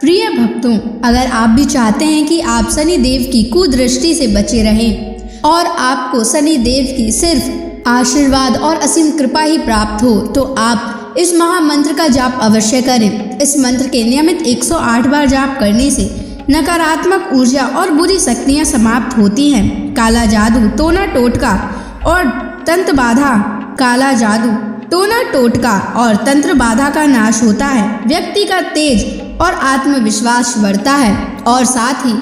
प्रिय भक्तों, अगर आप भी चाहते हैं कि आप शनि देव की कुदृष्टि से बचे रहें और आपको शनि देव की सिर्फ आशीर्वाद और असीम कृपा ही प्राप्त हो, तो आप इस महामंत्र का जाप अवश्य करें। इस मंत्र के नियमित 108 बार जाप करने से नकारात्मक ऊर्जा और बुरी शक्तियां समाप्त होती हैं। काला जादू, टोना टोटका और तंत्र बाधा, काला जादू, टोना टोटका और तंत्र बाधा का नाश होता है। व्यक्ति का तेज और आत्मविश्वास बढ़ता है और साथ ही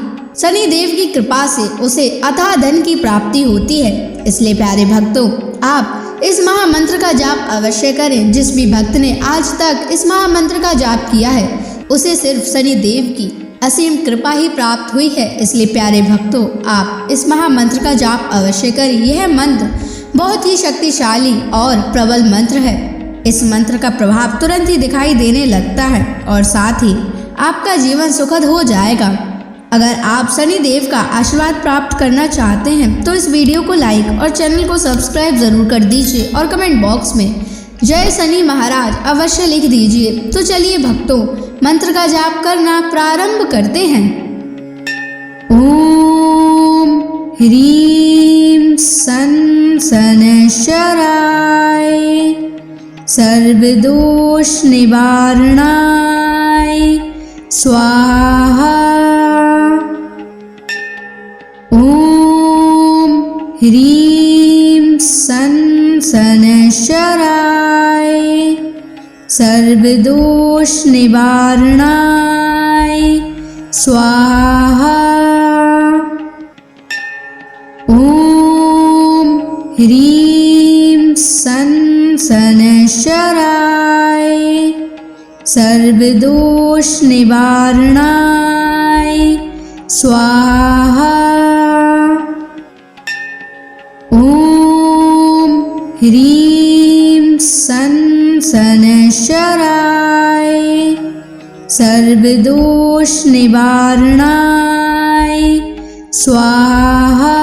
शनि देव की कृपा से उसे अथाह धन की प्राप्ति होती है। इसलिए प्यारे भक्तों, आप इस महामंत्र का जाप अवश्य करें। जिस भी भक्त ने आज तक इस महामंत्र का जाप किया है, उसे सिर्फ शनि देव की असीम कृपा ही प्राप्त हुई है। इसलिए प्यारे भक्तों, आप इस महामंत्र का जाप अवश्य करें। यह मंत्र बहुत ही शक्तिशाली और प्रबल मंत्र है। इस मंत्र का प्रभाव तुरंत ही दिखाई देने लगता है और साथ ही आपका जीवन सुखद हो जाएगा। अगर आप शनि देव का आशीर्वाद प्राप्त करना चाहते हैं तो इस वीडियो को लाइक और चैनल को सब्सक्राइब जरूर कर दीजिए और कमेंट बॉक्स में जय शनि महाराज अवश्य लिख दीजिए। तो चलिए भक्तों, मंत्र का जाप करना प्रारंभ करते हैं। ओम ह्रीं सन शनैश्चराय सर्वदोष निवारणाय स्वाहा। ओम ह्रीं सन शनैश्चराय सर्वदोष निवारणाय स्वाहा। ओम ह्रीं सन शनैश्चराय सर्वदोष निवारणाय स्वाहा। ओम ह्रीं सन शनैश्चराय सर्वदोष निवारणाय स्वाहा।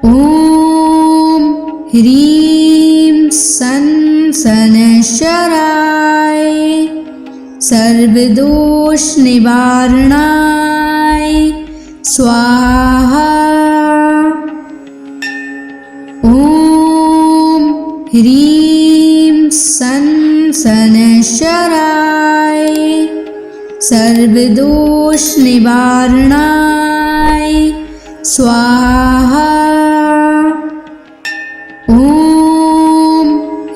ओम ह्रीं सन शनैश्चराय सर्वदोष निवारणाय स्वाहा। ओम ह्रीं सन शनैश्चराय सर्वदोष निवारणाय स्वाहा। ओम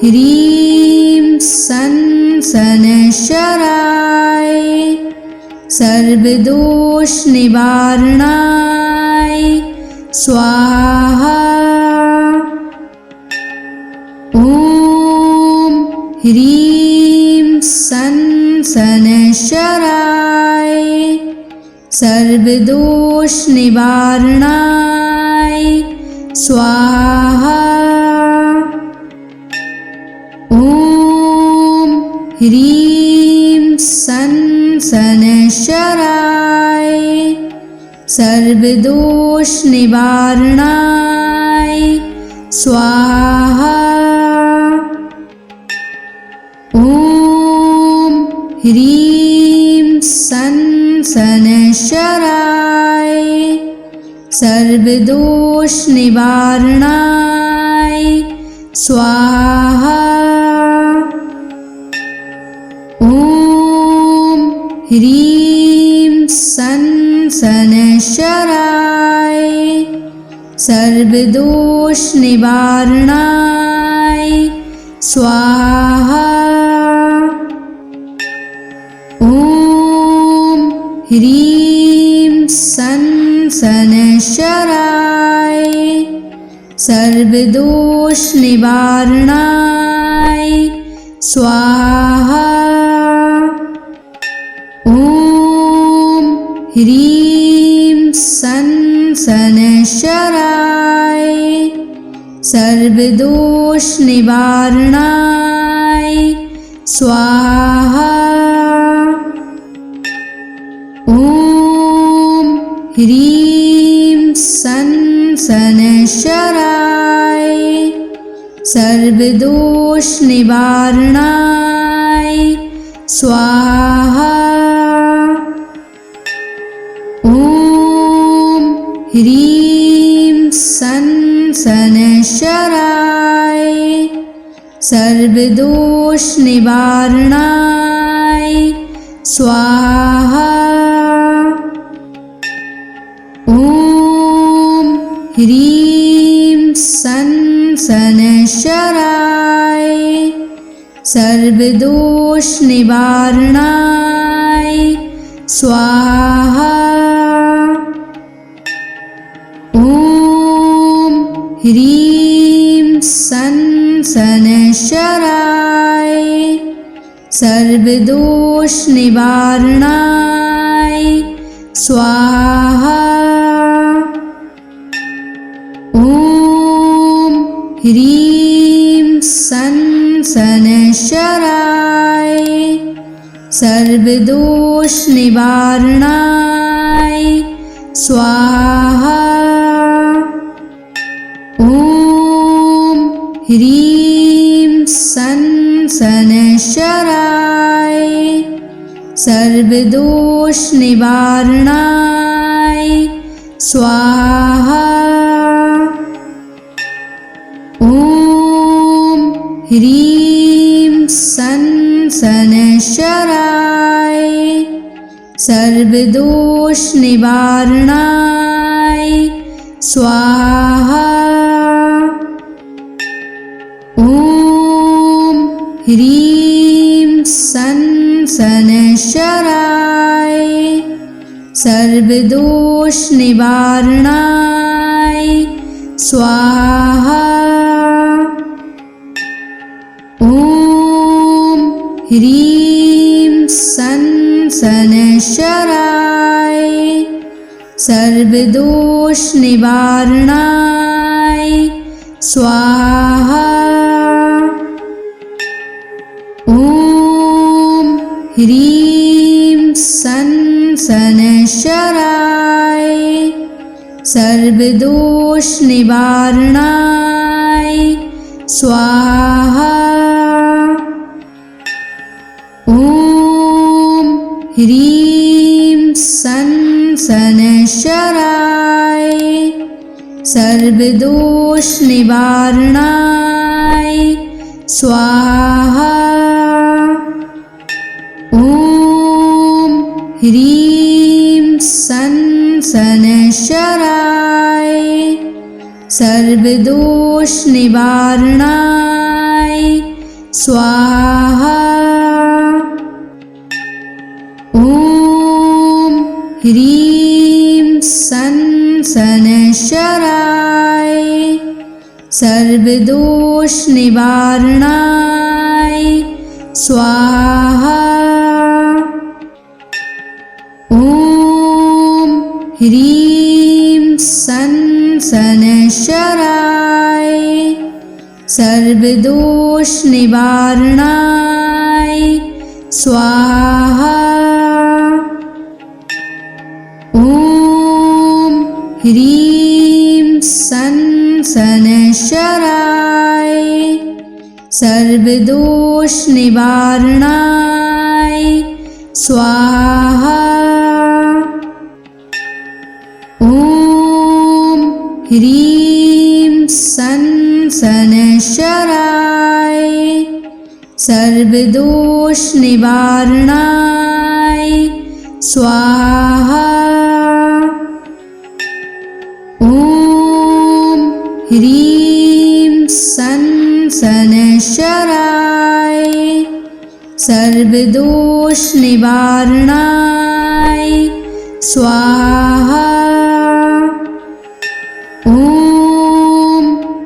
ह्रीं सन शनैश्चराय सर्वदोष निवारणाय स्वाहा। ओम ह्रीं सन शनैश्चराय सर्वदोष निवारणाय स्वाहा। ओम ह्रीं सन शनैश्चराय सर्वदोष निवारणाय स्वाहा। ओम ह्रीं सन शनैश्चराय सर्वदोष निवारणाय स्वाहा। ओम ह्रीं सन शनैश्चराय सर्वदोष निवारणाय स्वाहा। ओम ह्रीं सन शनैश्चराय सर्वदोष निवारणाय स्वाहा। ओम ह्रीं सन शनैश्चराय सर्वदोष निवारणाय स्वाहा। ओम ह्रीं सन शनैश्चराय सर्वदोष निवारणाय स्वाहा। ॐ ह्रीं सन् शनैश्चराय सर्वदोषनिवारणाय स्वाहा। ॐ ह्रीं सन् शनैश्चराय सर्वदोषनिवारणाय स्वाहा। ॐ ह्रीं सन् शनैश्चराय सर्वदोषनिवारणाय स्वाहा। ॐ ह्रीं सन् शनैश्चराय सर्वदोषनिवारणाय स्वाहा। ॐ ह्रीं सन् शनैश्चराय सर्वदोषनिवारणाय स्वाहा। ॐ ह्रीं सन् शनैश्चराय सर्वदोषनिवारणाय स्वाहा। ॐ ह्रीं सन् शनैश्चराय सर्वदोषनिवारणाय स्वाहा। ॐ ह्रीं सन् शनैश्चराय सर्वदोषनिवारणाय स्वाहा। ॐ ह्रीं सन् शनैश्चराय सर्वदोषनिवारणाय स्वाहा। ॐ ह्रीं सन् शनैश्चराय सर्वदोषनिवारणाय स्वाहा। ॐ ह्रीं सन् शनैश्चराय सर्वदोषनिवारणाय स्वाहा। ॐ ह्रीं सन् शनैश्चराय सर्वदोषनिवारणाय स्वाहा। ॐ ह्रीं सन् शनैश्चराय सर्वदोषनिवारणाय स्वाहा। ॐ ह्रीं सन् शनैश्चराय सर्वदोषनिवारणाय स्वाहा। ॐ ह्रीं सन् शनैश्चराय सर्वदोषनिवारणाय स्वाहा। ॐ ह्रीं सन् शनैश्चराय सर्वदोषनिवारणाय स्वाहा। ॐ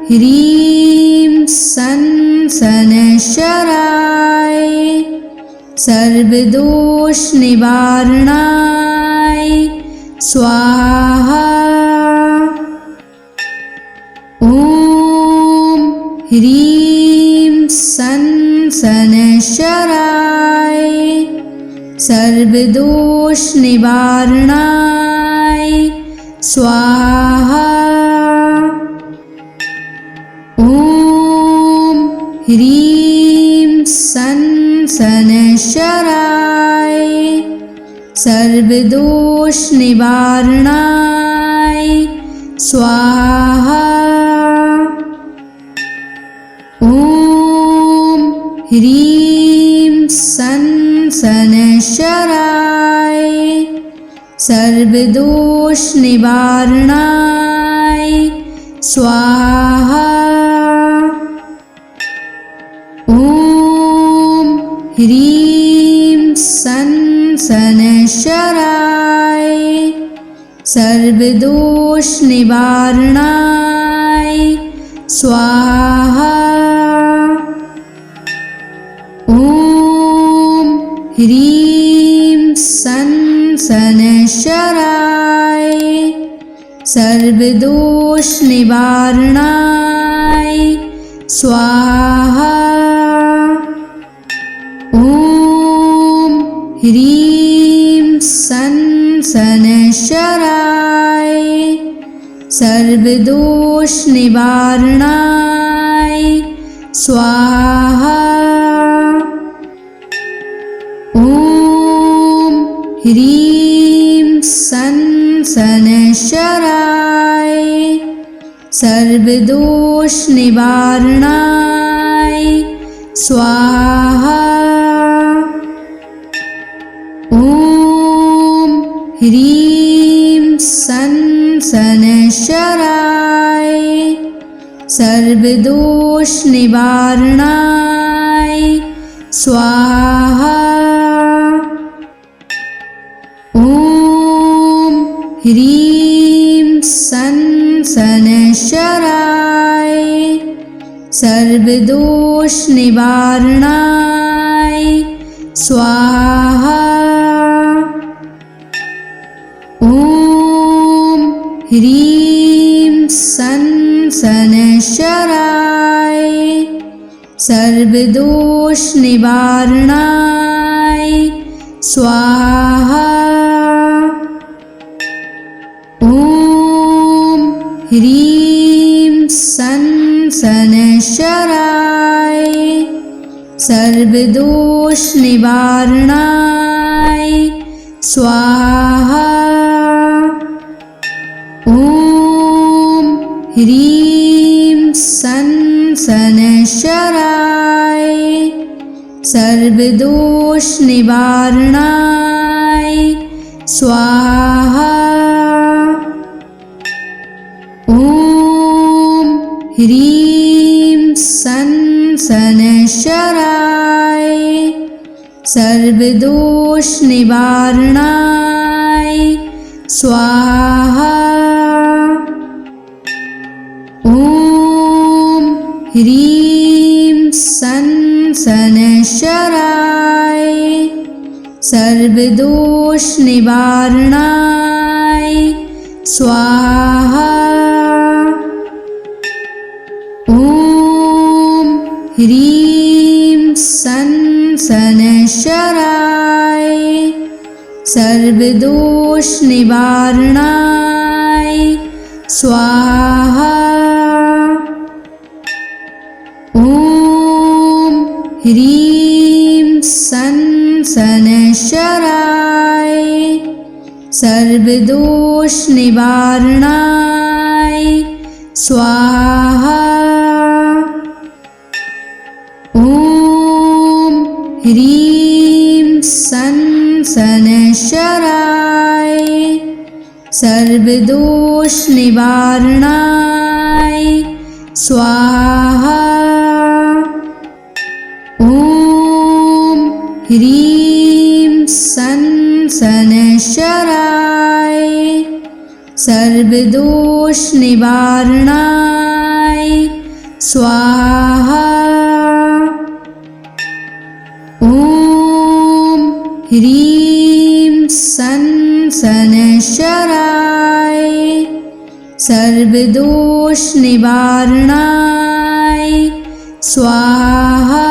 ह्रीं सन् शनैश्चराय सर्वदोषनिवारणाय स्वाहा। ॐ ह्रीं सन् शनैश्चराय सर्वदोषनिवारणाय स्वाहा। ॐ ह्रीं सन् सनशराय सर्वदोष निवारणाय स्वाहा। ॐ ह्रीं सनशराय सर्वदोष निवारणाय स्वाहा। ॐ ह्रीं सनशराय सर्वदोष निवारणाय स्वाहा। ॐ ह्रीं सनशराय सर्वदोष निवारणाय स्वाहा। ॐ ह्रीं सनशराय सर्वदोष निवारणाय स्वाहा। ॐ ह्रीं सनशराय सर्वदोष निवारणाय स्वाहा। ॐ ह्रीं सनशराय सर्वदोष निवारणाय स्वाहा। ॐ ह्रीं सनशराय सर्वदोष निवारणाय स्वाहा। ॐ ह्रीं सनशराय सर्वदोष निवारणाय स्वाहा। ॐ ह्रीं सनशराय सर्वदोष निवारणाय स्वाहा। ॐ ह्रीं सनशराय सर्वदोष निवारणाय स्वाहा। ॐ ह्रीं सनशराय सर्वदोष निवारणाय स्वाहा। ॐ ह्रीं सनशराय सर्वदोष निवारणाय स्वाहा। ॐ ह्रीं सनशराय सर्वदोष निवारणाय स्वाहा। ॐ ह्रीं सनशराय सर्वदोष निवारणाय स्वाहा। ॐ ह्रीं सनशराय सर्वदोष निवारणाय स्वाहा। ॐ ह्रीं सनशराय सर्वदोष निवारणाय स्वाहा। ॐ ह्रीं सनशराय सर्वदोष निवारणाय स्वाहा।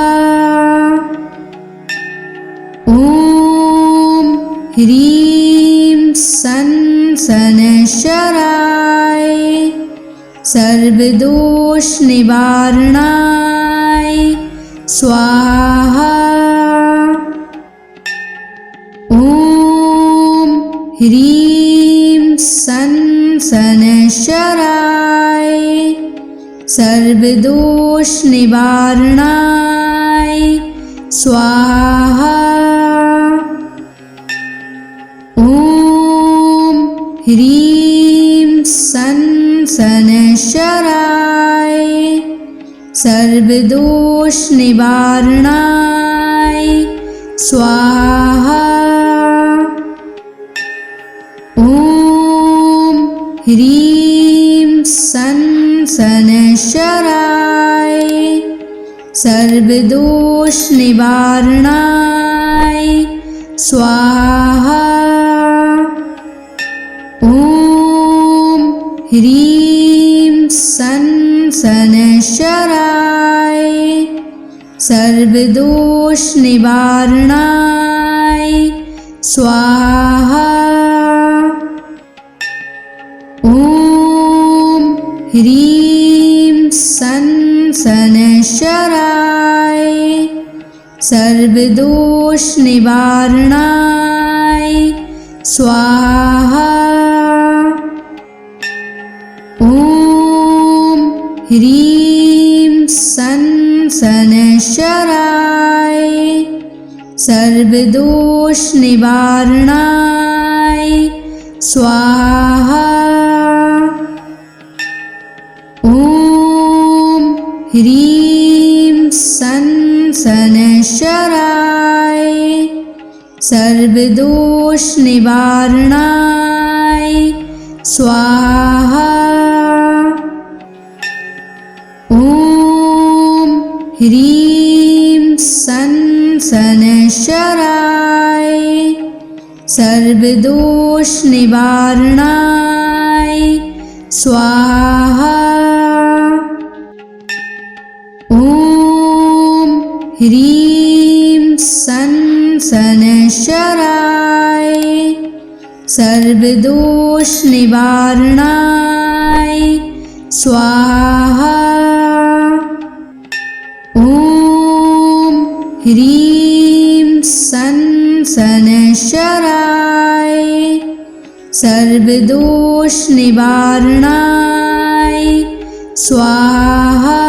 ॐ ह्रीं सनशराय सर्वदोष निवारणाय स्वाहा। ह्रीं सन शनैश्चराय सर्वदोष निवारणाय स्वाहा। ॐ ह्रीं सन शनैश्चराय सर्वदोष निवारणाय स्वाहा। ॐ ह्रीं सन शनैश्चराय सर्वदोष निवारणाय स्वाहा। ॐ ह्रीं सन शनैश्चराय सर्वदोष निवारणाय स्वाहा। ॐ ह्रीं सन शनैश्चराय सर्वदोष निवारणाय स्वाहा। ॐ ह्रीं सन शनैश्चराय सर्वदोष निवारणाय स्वाहा। ॐ ह्रीं सन शनैश्चराय सर्वदोष निवारणाय स्वाहा। ॐ ह्रीं सन शनैश्चराय सर्वदोष निवारणाय स्वाहा। ॐ ह्रीं सन शनैश्चराय सर्वदोष निवारणाय स्वाहा। ॐ ह्रीं सन शनैश्चराय सर्वदोष निवारणाय स्वाहा।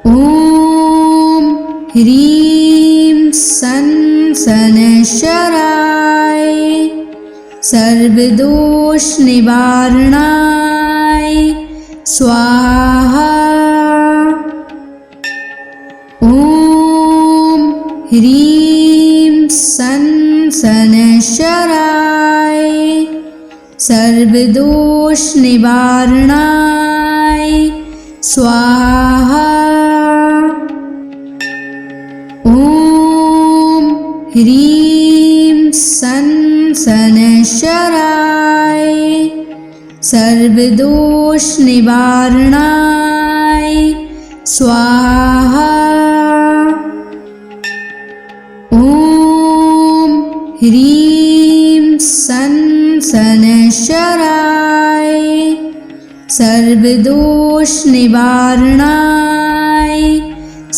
ॐ ह्रीं सन शनैश्चराय सर्वदोष निवारणाय स्वाहा। ॐ ह्रीं सन शनैश्चराय सर्वदोष निवारणाय स्वाहा। ॐ ह्रीं सन शनैश्चराय सर्वदोष निवारणाय स्वाहा। ॐ ह्रीं सन शनैश्चराय सर्वदोष निवारणाय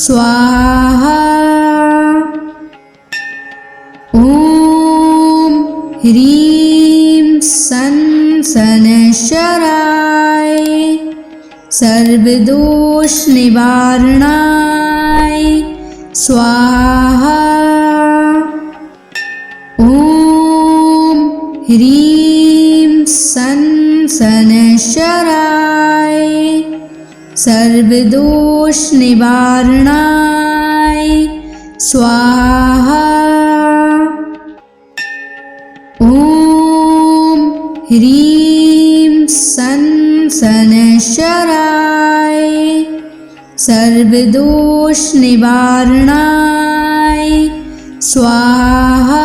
स्वाहा। ॐ ह्रीं सन शनैश्चराय सर्वदोष निवारणाय स्वाहा। ॐ ह्रीं सन शनैश्चराय सर्वदोष निवारणाय स्वाहा। ॐ ह्रीं सन शनैश्चराय सर्वदोष निवारणाय स्वाहा।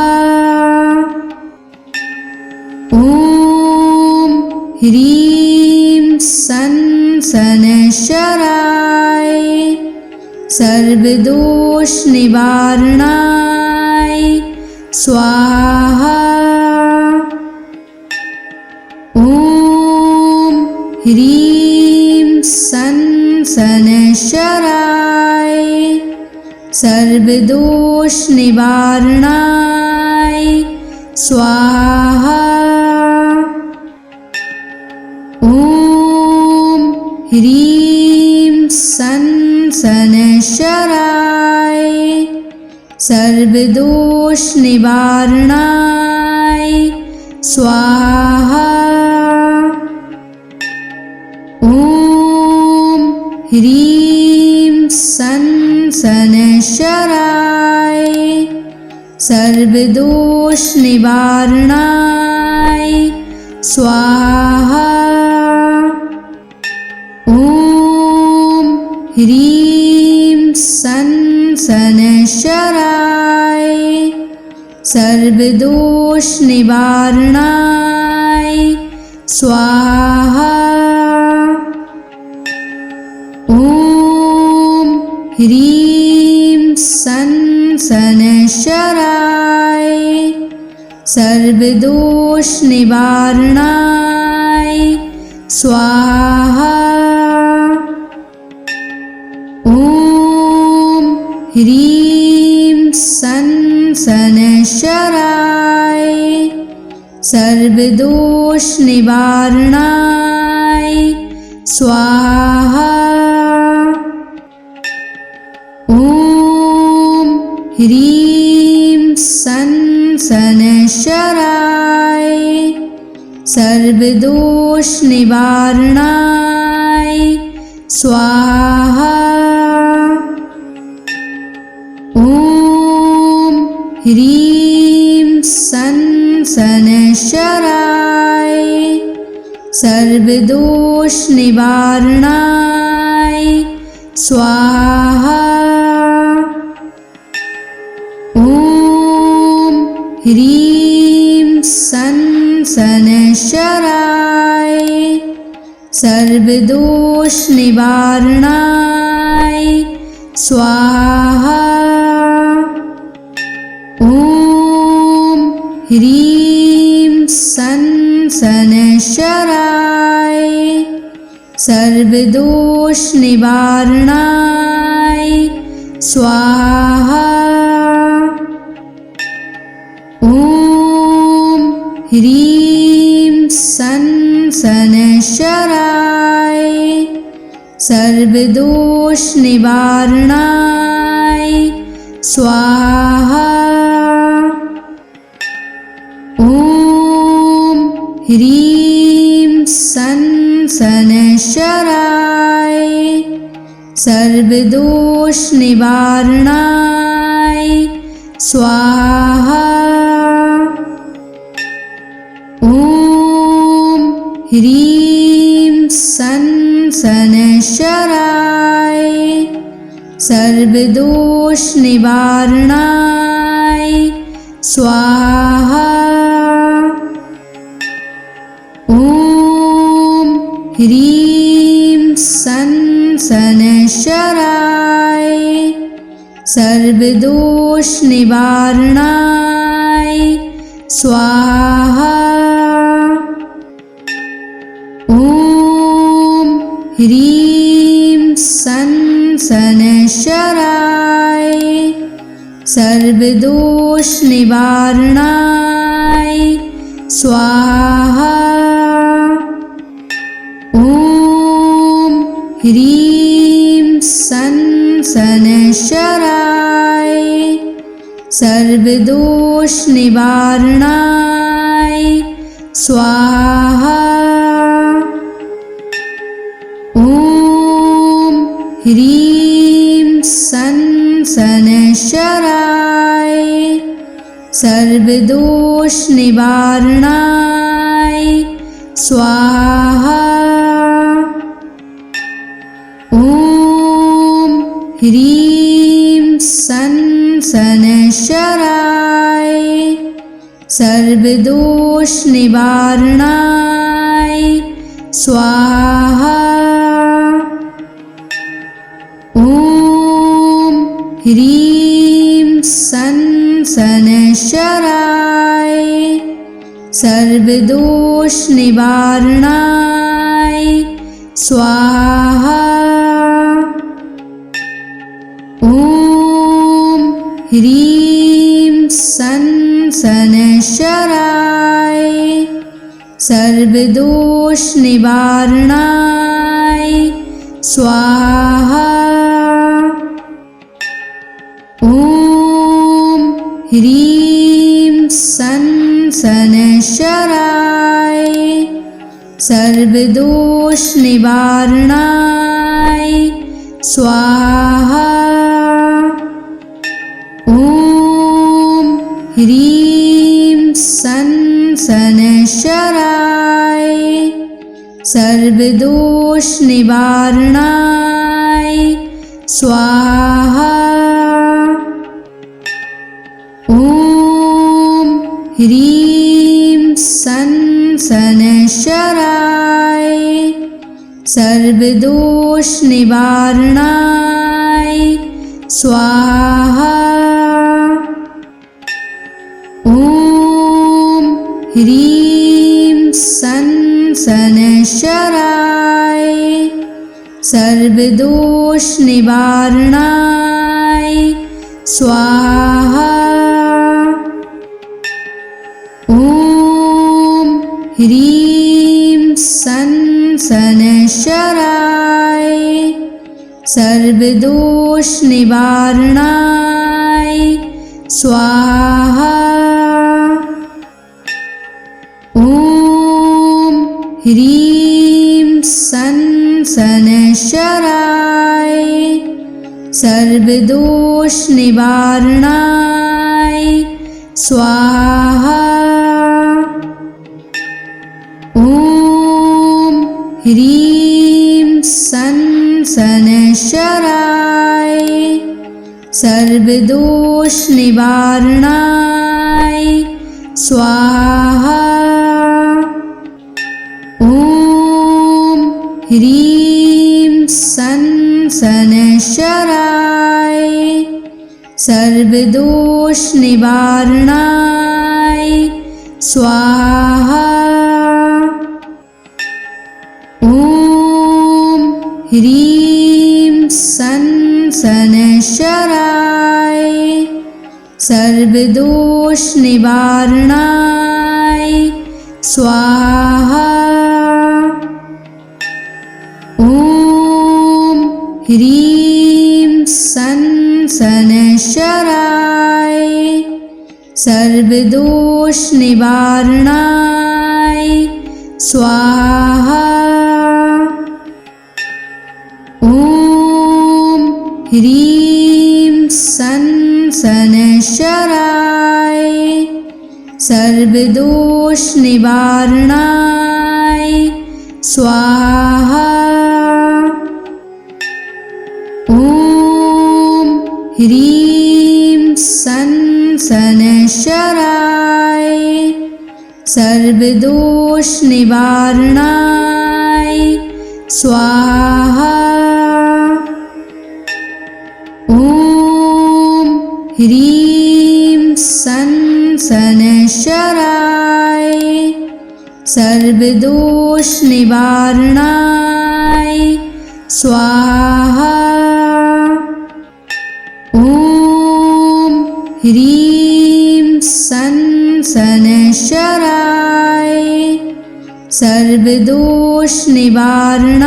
ॐ ह्रीं सन शनैश्चराय सर्वदोष निवारणाय स्वाहा। ॐ ह्रीं सन शनैश्चराय सर्वदोष निवारणाय स्वाहा। ॐ ह्रीं सन् शनैश्चराय सर्वदोषनिवारणाय स्वाहा। ॐ ह्रीं सन् शनैश्चराय सर्वदोषनिवारणाय स्वाहा। ॐ ह्रीं सन् शनैश्चराय सर्वदोषनिवारणाय स्वाहा। ॐ ह्रीं सन् शनैश्चराय सर्वदोषनिवारणाय स्वाहा। ॐ ह्रीं सन् शनैश्चराय सर्वदोषनिवारणाय स्वाहा। ॐ ह्रीं सन् शनैश्चराय सर्वदोषनिवारणाय स्वाहा। ॐ ह्रीं सन् शनैश्चराय सर्वदोषनिवारणाय स्वाहा। ॐ ह्रीं सन् शनैश्चराय सर्वदोषनिवारणाय स्वाहा। ॐ ह्रीं सन् शनैश्चराय सर्वदोषनिवारणाय स्वाहा। ॐ ह्रीं सन् शनैश्चराय सर्वदोषनिवारणाय स्वाहा। ॐ ह्रीं सन् शनैश्चराय सर्वदोषनिवारणाय स्वाहा। ॐ ह्रीं सन् शनैश्चराय सर्वदोषनिवारणाय स्वाहा। ॐ ह्रीं सन् शनैश्चराय सर्वदोषनिवारणाय स्वाहा। ॐ ह्रीं सन् शनैश्चराय सर्वदोषनिवारणाय स्वाहा। ॐ ह्रीं सन् शनैश्चराय सर्वदोषनिवारणाय स्वाहा। ॐ ह्रीं सन् शनैश्चराय सर्वदोषनिवारणाय स्वाहा। ॐ ह्रीं सन् शनैश्चराय सर्वदोषनिवारणाय स्वाहा। ॐ ह्रीं सन् शनैश्चराय सर्वदोषनिवारणाय स्वाहा। ॐ ह्रीं सन् शनैश्चराय सर्वदोष निवारणाय स्वाहा। ॐ ह्रीं सं शनैश्चराय सर्वदोष निवारणाय स्वाहा। ॐ ह्रीं सं शनैश्चराय सर्वदोष निवारणाय स्वाहा। ॐ ह्रीं सं शनैश्चराय सर्वदोष निवारणाय स्वाहा। ॐ ह्रीं सं शनैश्चराय सर्वदोष निवारणाय स्वाहा। ॐ ह्रीं सं शनैश्चराय सर्वदोष निवारणाय स्वाहा। ॐ ह्रीं सं शनैश्चराय सर्वदोष निवारणाय स्वाहा। ॐ ह्रीं सं शनैश्चराय सर्वदोष निवारणाय स्वाहा। ॐ ह्रीं सं शनैश्चराय सर्वदोष निवारणाय स्वाहा। ॐ ह्रीं सं शनैश्चराय सर्वदोष निवारणाय स्वाहा। ॐ ह्रीं सं शनैश्चराय सर्वदोष निवारणाय स्वाहा। ॐ ह्रीं सं शनैश्चराय सर्वदोष निवारणाय स्वाहा। ॐ ह्रीं सं शनैश्चराय सर्वदोष निवारणाय स्वाहा। ॐ ह्रीं सं शनैश्चराय सर्वदोष निवारणाय स्वाहा। ॐ ह्रीं सं शनैश्चराय सर्वदोष निवारणाय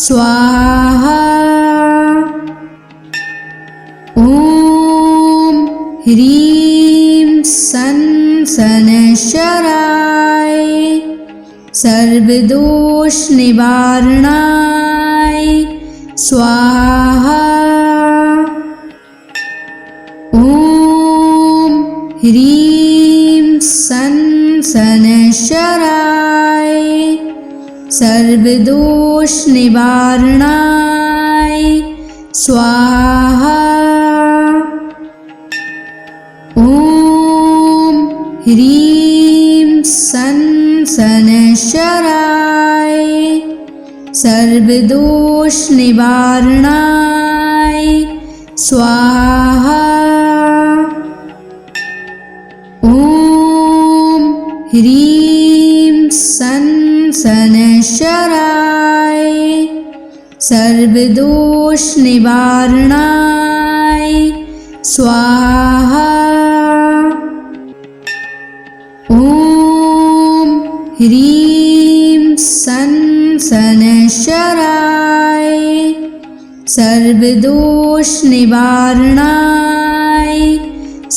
स्वाहा। ॐ ह्रीं सं शनैश्चराय सर्वदोष निवारणाय स्वाहा। ॐ ह्रीं सं शनैश्चराय सर्वदोष निवारणाय स्वाहा। ॐ ह्रीं सं शनैश्चराय सर्वदोष निवारणाय स्वाहा। ॐ ह्रीं सं शनैश्चराय सर्वदोष निवारणाय स्वाहा। ॐ ह्रीं सन शनैश्चराय सर्वदोषनिवारणाय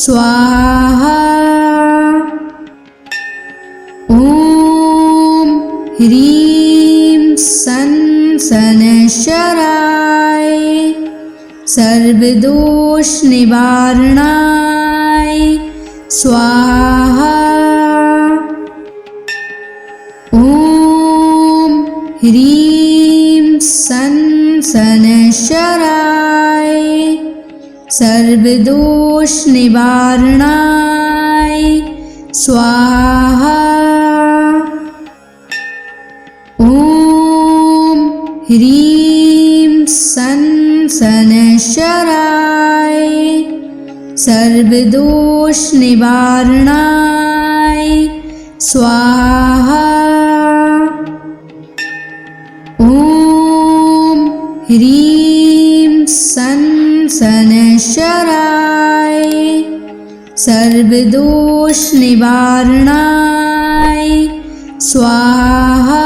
स्वाहा। ॐ ह्रीं सन शनैश्चराय सर्वदोषनिवारणाय स्वाहा। ॐ ह्रीं सन शनैश्चराय सर्वदोषनिवारणाय स्वाहा। ॐ ह्रीं सन शनैश्चराय सर्वदोषनिवारणाय स्वाहा। ॐ ह्रीं सन शनैश्चराय सर्वदोषनिवारणाय स्वाहा।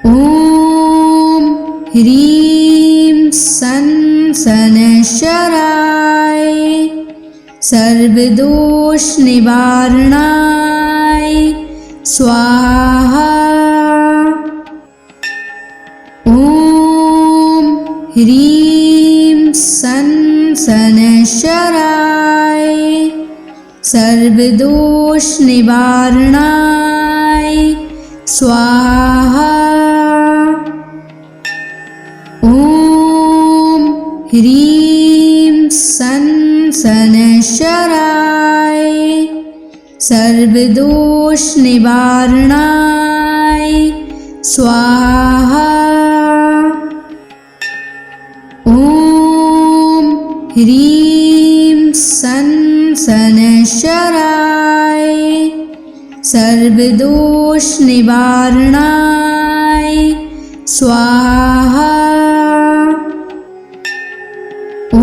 ॐ ह्रीं सन शनैश्चराय सर्वदोषनिवारणाय स्वाहा। ॐ ह्रीं सन शनैश्चराय सर्वदोषनिवारणाय स्वाहा। ॐ ह्रीं सन शनैश्चराय सर्वदोषनिवारणाय स्वाहा। ॐ ह्रीं सन शनैश्चराय सर्वदोषनिवारणाय स्वाहा। ॐ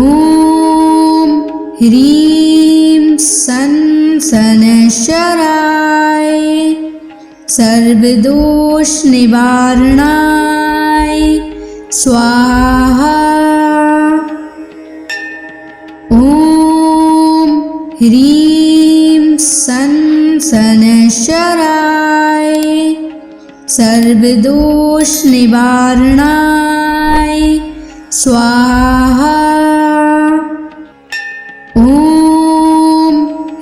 ह्रीं सन शनैश्चराय सर्वदोषनिवारणाय स्वाहा। ॐ ह्रीं सन शनैश्चराय सर्वदोषनिवारणाय स्वाहा। ॐ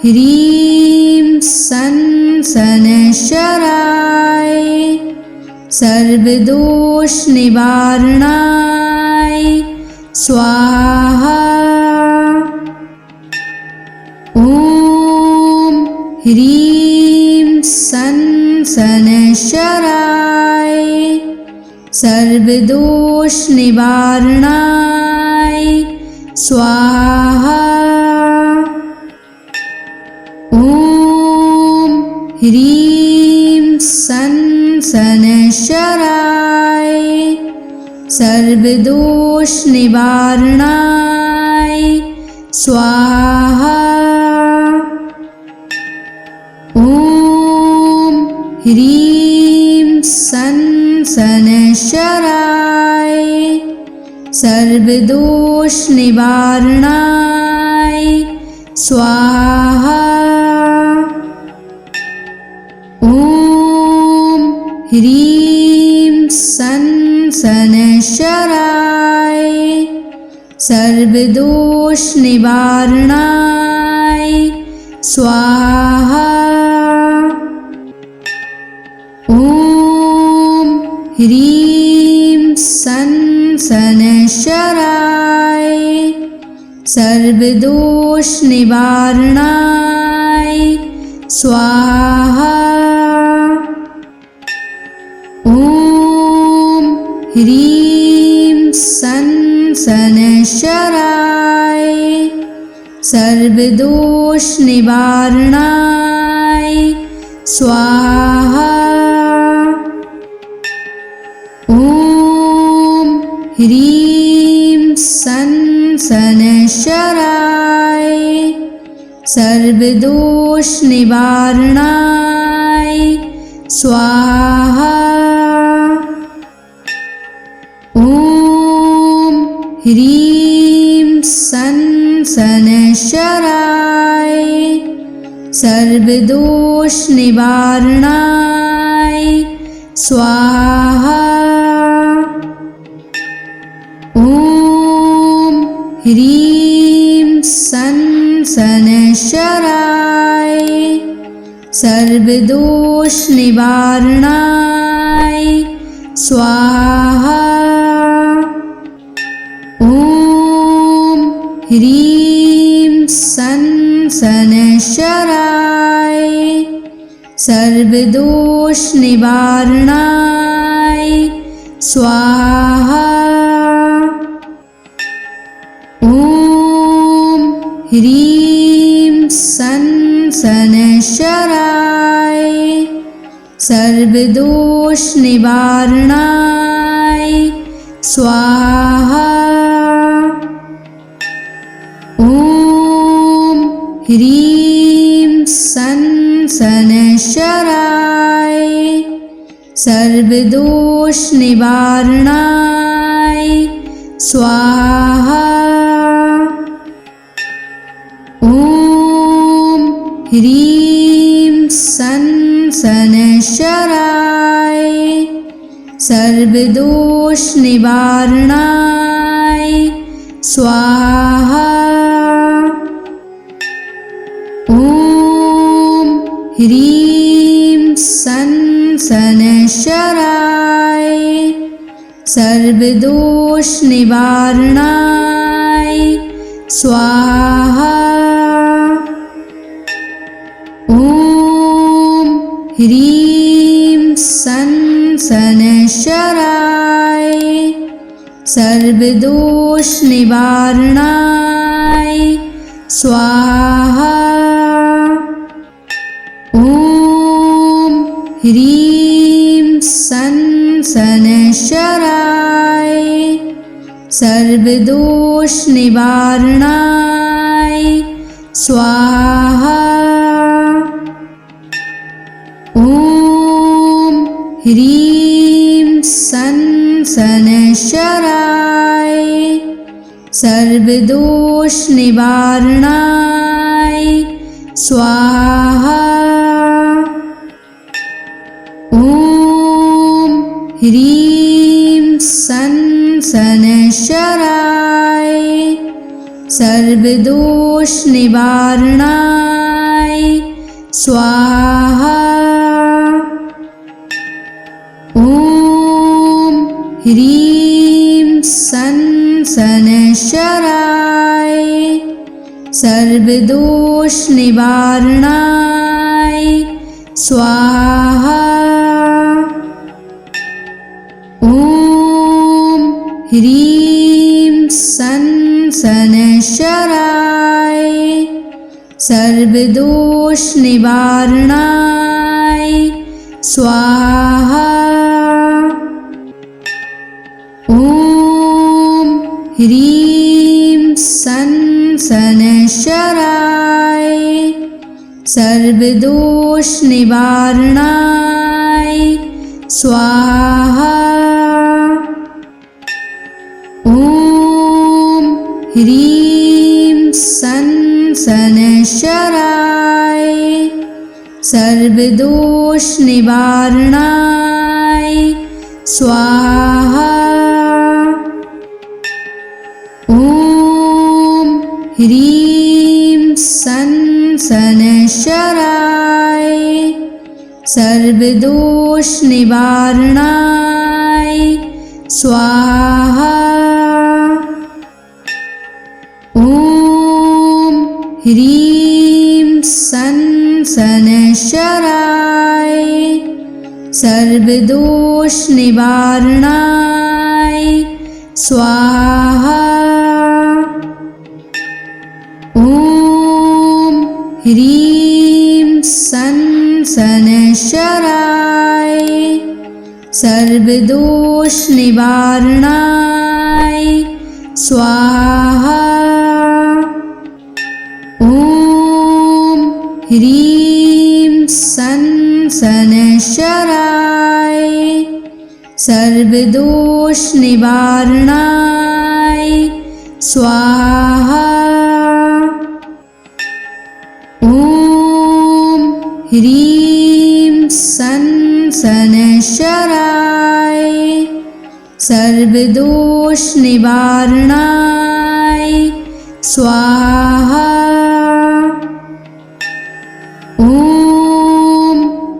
ह्रीं सन शनैश्चराय सर्वदोषनिवारणाय स्वाहा। ॐ ह्रीं सन शनैश्चराय सर्वदोषनिवारणाय स्वाहा। ॐ ह्रीं सन शनैश्चराय सर्वदोषनिवारणाय स्वाहा। ॐ ह्रीं सन शनैश्चराय सर्वदोषनिवारणाय स्वाहा। ॐ ह्रीं सन शनैश्चराय सर्वदोषनिवारणाय स्वाहा। ॐ ह्रीं सन शनैश्चराय सर्वदोषनिवारणाय स्वाहा। ॐ ह्रीं सन शनैश्चराय सर्वदोषनिवारणाय स्वाहा। ॐ ह्रीं सन शनैश्चराय सर्वदोषनिवारणाय स्वाहा। ॐ ह्रीं सं शनैश्चराय सर्वदोषनिवारणाय स्वाहा। ॐ ह्रीं सं शनैश्चराय सर्वदोषनिवारणाय स्वाहा। ॐ ह्रीं सं शनैश्चराय सर्वदोषनिवारणाय स्वाहा। ॐ ह्रीं सं शनैश्चराय सर्वदोषनिवारणाय स्वाहा। ॐ ह्रीं सं शनैश्चराय सर्वदोषनिवारणाय स्वाहा। ॐ ह्रीं सं शनैश्चराय सर्वदोषनिवारणाय स्वाहा। ॐ ह्रीं सं शनैश्चराय सर्वदोषनिवारणाय स्वाहा। ॐ ह्रीं सं शनैश्चराय सर्वदोषनिवारणाय स्वाहा। ॐ ह्रीं सं शनैश्चराय सर्वदोषनिवारणाय स्वाहा। ॐ ह्रीं सं शनैश्चराय सर्वदोषनिवारणाय स्वाहा। ॐ ह्रीं सं शनैश्चराय सर्वदोषनिवारणाय स्वाहा। ॐ ह्रीं सं शनैश्चराय सर्वदोषनिवारणाय स्वाहा। ॐ ह्रीं सं शनैश्चराय सर्वदोषनिवारणाय स्वाहा। ॐ ह्रीं सं शनैश्चराय सर्वदोषनिवारणाय स्वाहा। ॐ ह्रीं सं शनैश्चराय सर्वदोषनिवारणाय स्वाहा। ॐ ह्रीं सं शनैश्चराय सर्वदोषनिवारणाय स्वाहा। ॐ ह्रीं सं शनैश्चराय सर्वदोषनिवारणाय स्वाहा। ॐ ह्रीं सं शनैश्चराय सर्वदोषनिवारणाय स्वाहा। ॐ ह्रीं सं सनशराय सर्वदोष निवारणाय स्वाहा। ॐ ह्रीं सन सनशराय सर्वदोष निवारणाय स्वाहा। ॐ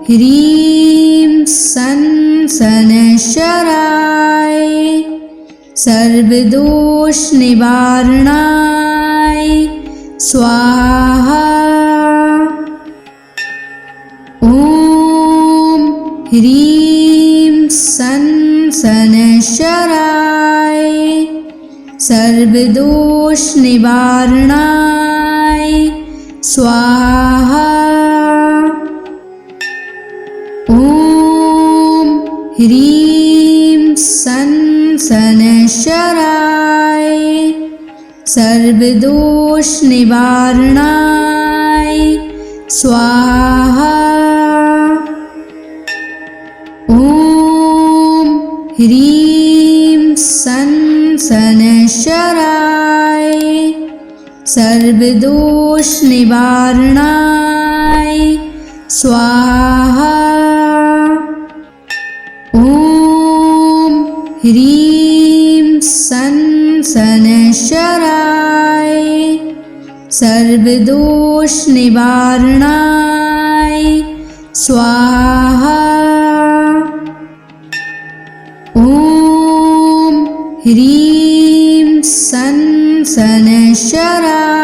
ह्रीं सन सनशराय सर्वदोष निवारणाय स्वाहा। ॐ ह्रीं सन सनशराय सर्वदोष निवारणाय स्वाहा। ॐ ह्रीं सन सनशराय सर्वदोष निवारणाय स्वाहा। ॐ ह्रीं सन सनशराय सर्वदोष निवारणाय स्वाहा। ॐ ह्रीं सन सनशराय सर्वदोष निवारणाय स्वाहा। ॐ ह्रीं सन सनशराय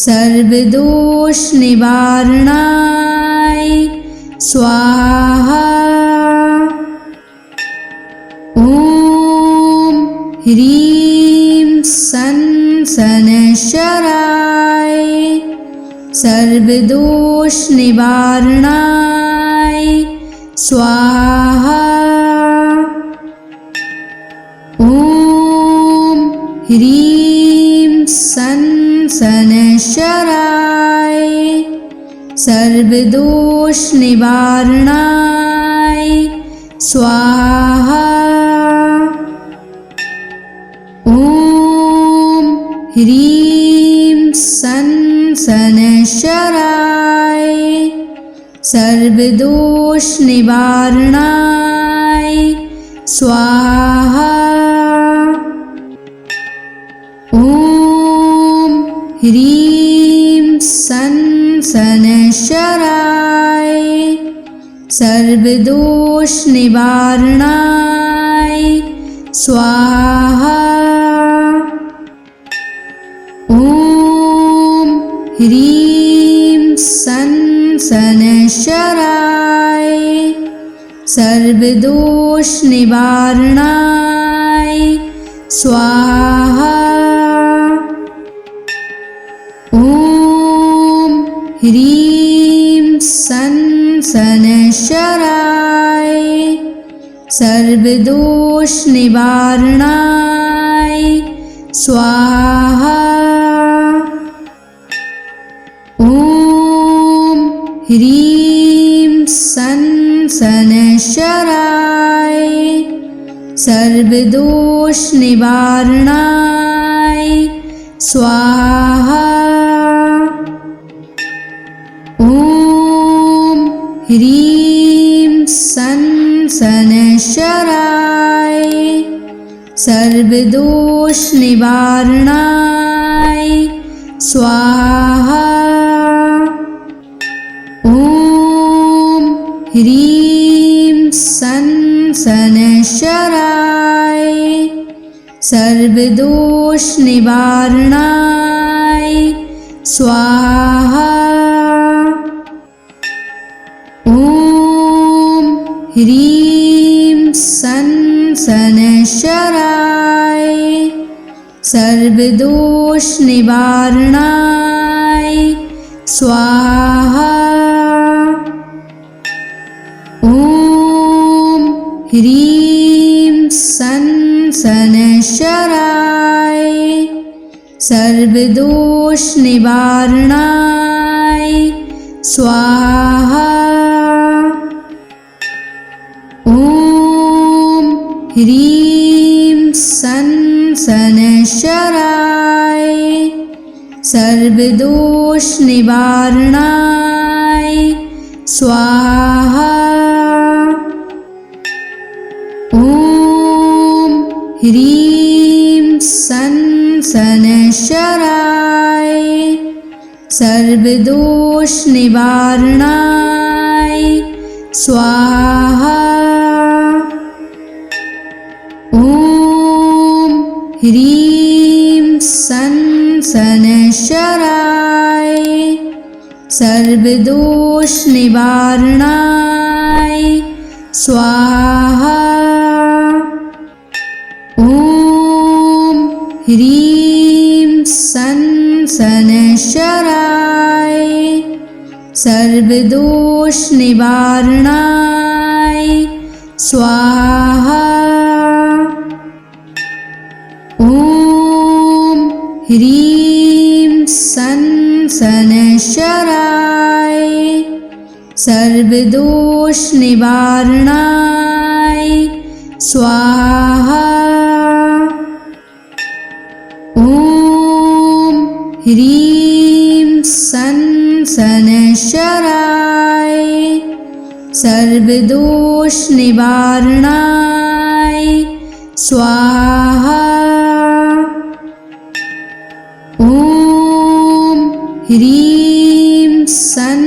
सर्वदोष निवारणाय स्वाहा। ॐ ह्रीं सन सनशराय सर्वदोष निवारणाय स्वाहा। ॐ ह्रीं सन सनशराय सर्वदोष निवारणाय स्वाहा। ॐ ह्रीं सन सनशराय सर्वदोष निवारणाय स्वाहा। ॐ ह्रीं सन सनशराय सर्वदोष निवारणाय स्वाहा। ॐ ह्रीं सन सनशराय सर्वदोष निवारणाय स्वाहा। ॐ ह्रीं सन सनशराय सर्वदोष निवारणाय स्वाहा। ॐ ह्रीं सन सनशराय सर्वदोष निवारणाय स्वाहा। ॐ ह्रीं सन सनशराय सर्वदोष निवारणाय स्वाहा। ॐ ह्रीं सन सनशराय सर्वदोष निवारणाय स्वाहा। ॐ ह्रीं सन सनशराय सर्वदोष निवारणाय स्वाहा। ॐ ह्रीं सन सनशराय सर्वदोष निवारणाय स्वाहा। ह्रीं सन शनैश्चराय सर्वदोष निवारणाय स्वाहा। ॐ ह्रीं सन शनैश्चराय सर्वदोष निवारणाय स्वाहा। ॐ ह्रीं सन शनैश्चराय सर्वदोष निवारणाय स्वाहा। ॐ ह्रीं सन शनैश्चराय सर्वदोष निवारणाय स्वाहा। ॐ ह्रीं सन शनैश्चराय सर्वदोष निवारणाय स्वाहा। ॐ ह्रीं सन शनैश्चराय सर्वदोष निवारणाय स्वाहा। ॐ ह्रीं सन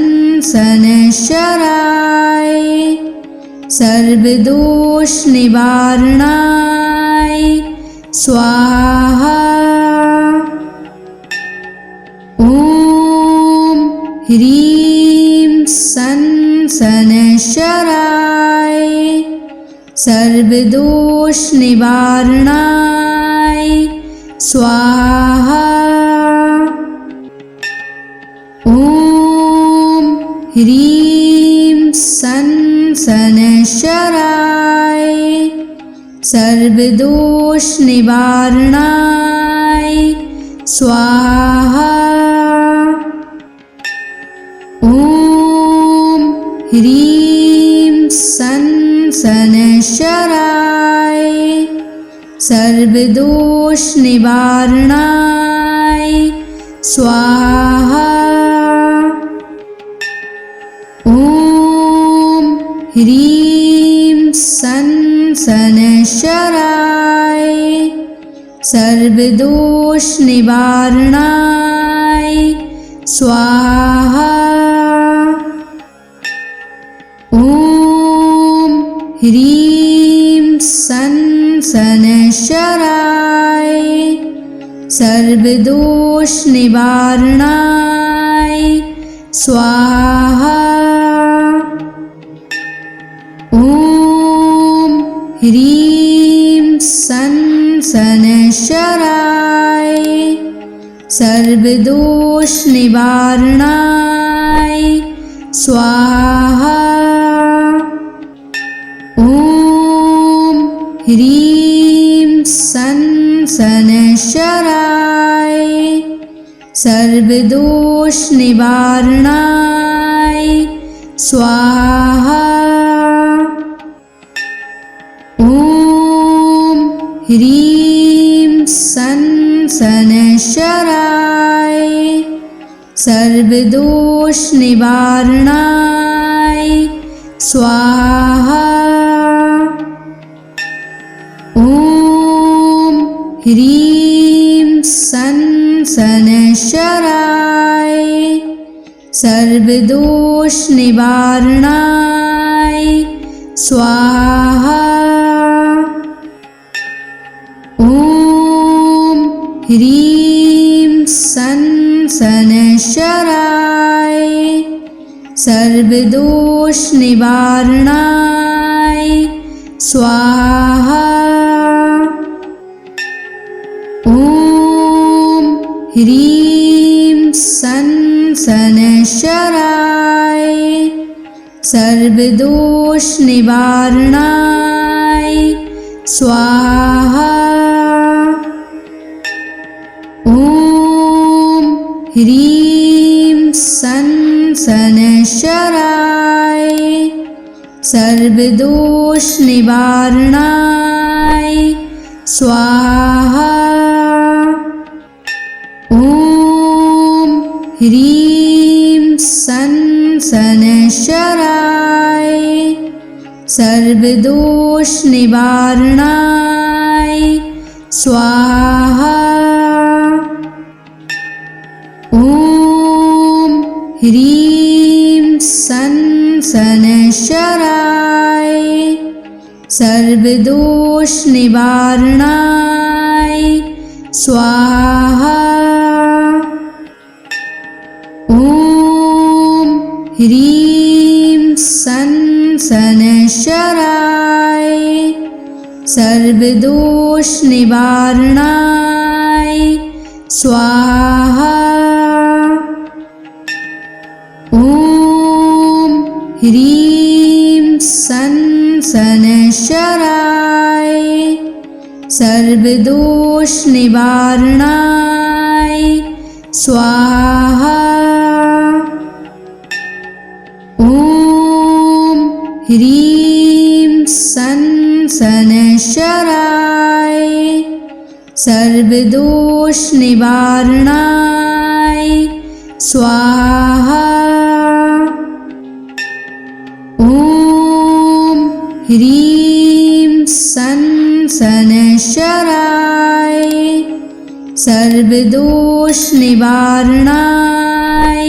शनैश्चराय सर्वदोष निवारणाय स्वाहा। ॐ ह्रीं सन शनैश्चराय सर्वदोष निवारणाय स्वाहा। ॐ ह्रीं सन शनैश्चराय सर्वदोष निवारणाय स्वाहा। ॐ ह्रीं सन शनैश्चराय सर्वदोष निवारणाय स्वाहा। ॐ ह्रीं सन शनैश्चराय सर्वदोष निवारणाय स्वाहा। ॐ ह्रीं सन शनैश्चराय सर्वदोष निवारणाय स्वाहा। ॐ ह्रीं सन शनैश्चराय सर्वदोष निवारणाय स्वाहा। ॐ ह्रीं सन शनैश्चराय सर्वदोष निवारणाय स्वाहा। ॐ ह्रीं सन शनैश्चराय सर्वदोष निवारणाय स्वाहा। ॐ ह्रीं सन शनैश्चराय सर्वदोष निवारणाय स्वाहा। ॐ ह्रीं सन शनैश्चराय सर्वदोष निवारणाय स्वाहा। ॐ ह्रीं सन शनैश्चराय सर्वदोष निवारणाय स्वाहा। ॐ ह्रीं सन शनैश्चराय सर्वदोष निवारणाय स्वाहा। ॐ ह्रीं सं शनैश्चराय सर्वदोष निवारणाय स्वाहा। ॐ ह्रीं सं शनैश्चराय सर्वदोष निवारणाय स्वाहा। ॐ ह्रीं सं शनैश्चराय सर्वदोष निवारणाय स्वाहा। ॐ ह्रीं सं शनैश्चराय सर्वदोष निवारणाय स्वाहा। ॐ ह्रीं सं शनैश्चराय सर्वदोष निवारणाय स्वाहा। ॐ ह्रीं सं शनैश्चराय सर्वदोष निवारणाय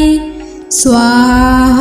स्वाहा।